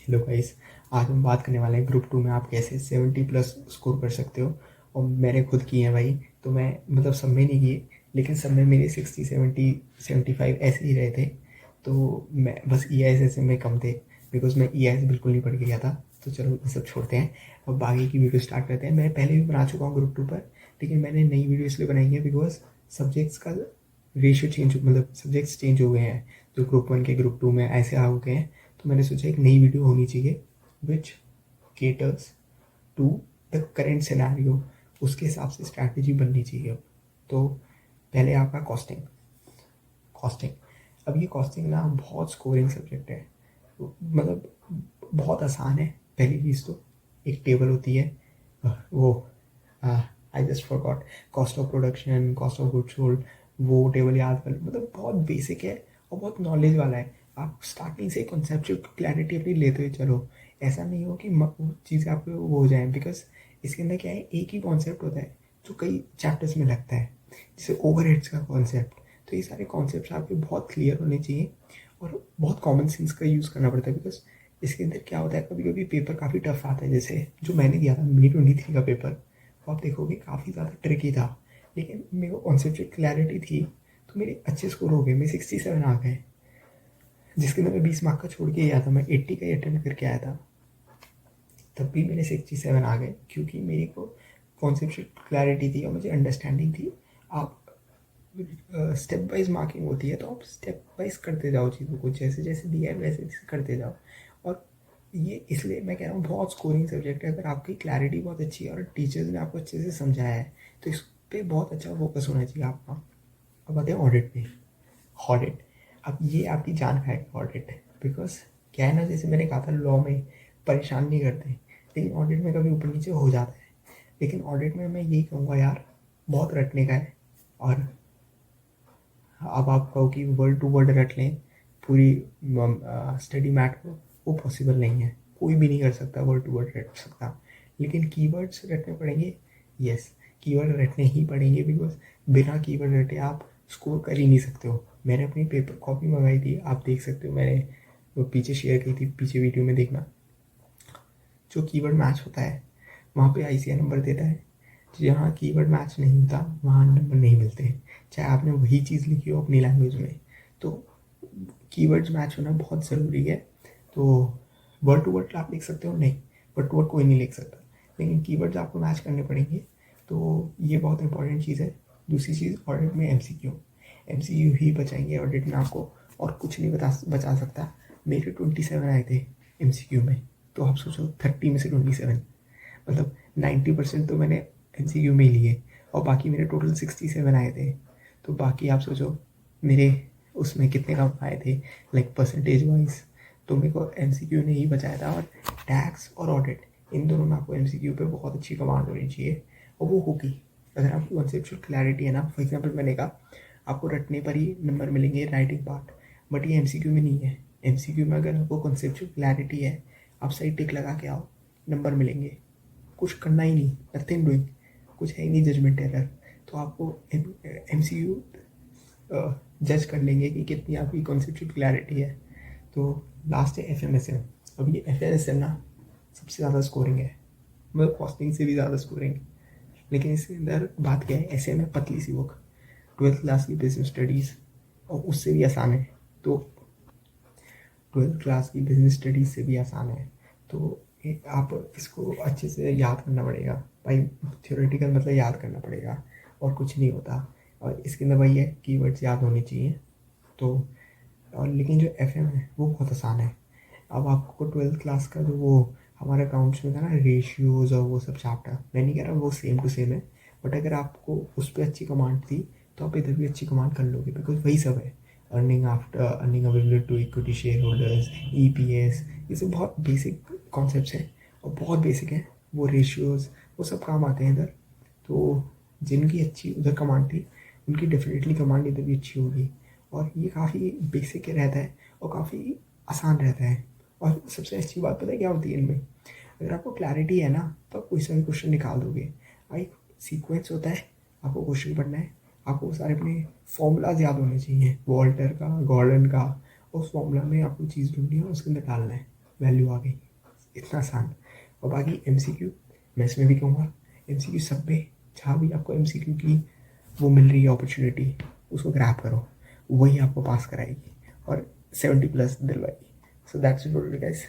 Hello guys, आज हम बात करने वाले हैं ग्रुप टू में आप कैसे 70+ स्कोर कर सकते हो। और मैंने खुद किए हैं भाई। तो मैं मतलब सब में नहीं किए, लेकिन सब में मेरे 60 70 75 ऐसे ही रहे थे। तो मैं बस ई आई एस में कम थे, बिकॉज मैं ई आई एस बिल्कुल नहीं पढ़ के गया था। तो चलो ये सब छोड़ते हैं, अब बाकी की वीडियो स्टार्ट करते हैं। मैं पहले भी बना चुका हूँ ग्रुप टू पर, लेकिन मैंने नई वीडियो इसलिए बनाई है बिकॉज सब्जेक्ट्स का रेशियो चेंज, मतलब सब्जेक्ट्स चेंज हो गए हैं। जो ग्रुप वन के ग्रुप टू में ऐसे आ गए हैं, तो मैंने सोचा एक नई वीडियो होनी चाहिए which caters to the current scenario. उसके हिसाब से स्ट्रैटेजी बननी चाहिए। तो पहले आपका कॉस्टिंग। कॉस्टिंग अब ये कॉस्टिंग ना बहुत स्कोरिंग सब्जेक्ट है, मतलब बहुत आसान है। पहली चीज़ तो एक टेबल होती है, वो I just forgot, cost of production, cost of goods sold. वो टेबल याद कर, मतलब बहुत बेसिक है और बहुत नॉलेज वाला है। आप स्टार्टिंग से कॉन्सेप्चुअल क्लैरिटी अपनी लेते हुए चलो। ऐसा नहीं हो कि चीज़ें आपको वो हो जाए, बिकॉज इसके अंदर क्या है, एक ही कॉन्सेप्ट होता है जो कई चैप्टर्स में लगता है, जैसे ओवरहेड्स का कॉन्सेप्ट। तो ये सारे कॉन्सेप्ट आपके बहुत क्लियर होने चाहिए और बहुत कॉमन सेंस का यूज़ करना पड़ता है। बिकॉज इसके अंदर क्या होता है, कभी कभी पेपर काफ़ी टफ आता है, जैसे जो मैंने दिया था मे 23 का पेपर, वो आप देखोगे काफ़ी ज़्यादा ट्रिकी था। लेकिन मेरे को कॉन्सेप्चुअल क्लैरिटी थी, तो मेरे अच्छे स्कोर हो गए, मेरे 67 आ गए। जिसके अंदर मैं 20 मार्क का छोड़ के आया था, मैं 80 का ही अटेम्प्ट करके आया था, तब भी मेरे 67 आ गए, क्योंकि मेरे को कॉन्सेप्चुअल क्लैरिटी थी और मुझे अंडरस्टैंडिंग थी। आप स्टेप वाइज मार्किंग होती है, तो आप स्टेप वाइज करते जाओ चीज़ों को, जैसे जैसे दिया है वैसे वैसे करते जाओ। और ये इसलिए मैं कह रहा हूँ बहुत स्कोरिंग सब्जेक्ट है। अगर आपकी क्लैरिटी बहुत अच्छी है और टीचर्स ने आपको अच्छे से समझाया है, तो इस पर बहुत अच्छा फोकस होना चाहिए आपका। अब आते हैं ऑडिट पे। ऑडिट, अब ये आपकी जान खाएगा ऑडिट, बिकॉज क्या है ना, जैसे मैंने कहा था लॉ में परेशान नहीं करते, लेकिन ऑडिट में कभी ऊपर नीचे हो जाता है। लेकिन ऑडिट में मैं यही कहूँगा यार, बहुत रटने का है। और अब आप कहो कि वर्ड टू वर्ड रट लें पूरी स्टडी मैट को, वो पॉसिबल नहीं है। कोई भी नहीं कर सकता वर्ड टू वर्ड रट सकता, लेकिन कीवर्ड्स रटने पड़ेंगे। यस, कीवर्ड रटने ही पड़ेंगे, बिकॉज बिना कीवर्ड रटे आप स्कोर कर ही नहीं सकते हो। मैंने अपनी पेपर कॉपी मंगाई थी, आप देख सकते हो, मैंने वो पीछे शेयर की थी, पीछे वीडियो में देखना। जो कीवर्ड मैच होता है वहाँ पे आईसीआई नंबर देता है, जहाँ कीवर्ड मैच नहीं होता वहाँ नंबर नहीं मिलते हैं, चाहे आपने वही चीज़ लिखी हो अपनी लैंग्वेज में। तो कीवर्ड्स मैच होना बहुत ज़रूरी है। तो वर्ड टू वर्ड आप लिख सकते हो नहीं, वर्ड टू वर्ड कोई नहीं लिख सकता, लेकिन कीवर्ड्स आपको मैच करने पड़ेंगे। तो ये बहुत इंपॉर्टेंट चीज़ है। दूसरी चीज़, ऑडिट में एमसीक्यू ही बचाएंगे ऑडिट में आपको, और कुछ नहीं बचा सकता। मेरे 27 आए थे एमसीक्यू में, तो आप सोचो 30 में से 27, मतलब 90% तो मैंने एमसीक्यू में ही लिए, और बाकी मेरे टोटल 67 आए थे। तो बाकी आप सोचो मेरे उसमें कितने कम आए थे, लाइक परसेंटेज वाइज। तो मेरे को एमसीक्यू ने ही बचाया था। और टैक्स और ऑडिट, इन दोनों में आपको एमसीक्यू पे बहुत अच्छी कमांड होनी चाहिए, और वो होगी अगर आपको कॉन्सेप्चुअल क्लैरिटी है ना। फॉर एग्जाम्पल मैंने कहा आपको रटने पर ही नंबर मिलेंगे राइटिंग पार्ट, बट ये एमसीक्यू में नहीं है। एमसीक्यू में अगर आपको कॉन्सेप्चुअल क्लैरिटी है, आप सही टिक लगा के आओ, नंबर मिलेंगे। कुछ करना ही नहीं, नथिंग डूइंग, कुछ है ही नहीं जजमेंट एरर। तो आपको एम सी यू जज कर लेंगे कि कितनी आपकी कॉन्सेप्चुअल क्लैरिटी है। तो लास्ट है एफ एम एस एम। अब ये एफ एम एस एम ना सबसे ज़्यादा स्कोरिंग है, मतलब कॉस्टिंग से भी ज़्यादा स्कोरिंग। लेकिन इसके अंदर बात क्या है, ऐसे में पतली सी बुक, 12th क्लास की बिजनेस स्टडीज़, और उससे भी आसान है। तो 12th क्लास की बिजनेस स्टडीज़ से भी आसान है। तो आप इसको अच्छे से याद करना पड़ेगा भाई। थ्योरेटिकल मतलब याद करना पड़ेगा, और कुछ नहीं होता। और इसके अंदर वही है, कीवर्ड्स याद होने चाहिए। तो और लेकिन जो एफ एम है वो बहुत आसान है। अब आपको 12th क्लास का जो वो हमारे अकाउंट्स में था ना, रेशियोज और वो सब चैप्टर, मैं नहीं कह रहा वो सेम टू सेम है, बट अगर आपको उस पर अच्छी कमांड थी तो आप इधर भी अच्छी कमांड कर लोगे, बिकॉज वही सब है। Earning after earning available to equity share holders, EPS, ये सब बहुत बेसिक कॉन्सेप्ट्स हैं और बहुत बेसिक है। वो रेशियोज वो सब काम आते हैं इधर। तो जिनकी अच्छी उधर कमांड थी, उनकी डेफिनेटली कमांड इधर भी अच्छी होगी। और ये काफ़ी बेसिक रहता है और काफ़ी आसान रहता है। और सबसे अच्छी बात पता है क्या होती है इनमें, अगर आपको क्लैरिटी है ना, तो आप कोई सा भी क्वेश्चन निकाल दोगे। एक सीक्वेंस होता है, आपको क्वेश्चन पढ़ना है, आपको सारे अपने फॉर्मूलाज याद होने चाहिए, वॉल्टर का, गॉर्डन का। उस फॉर्मूला में आपको चीज़ ढूंढनी है और उसके अंदर डालना है, वैल्यू आ गई, इतना आसान। और बाकी MCQ मैं इसमें भी कहूँगा, MCQ सब में जहाँ भी आपको MCQ की वो मिल रही है अपॉर्चुनिटी, उसको ग्रैब करो, वही आपको पास कराएगी और 70 प्लस दिलवाएगी। So that's it guys.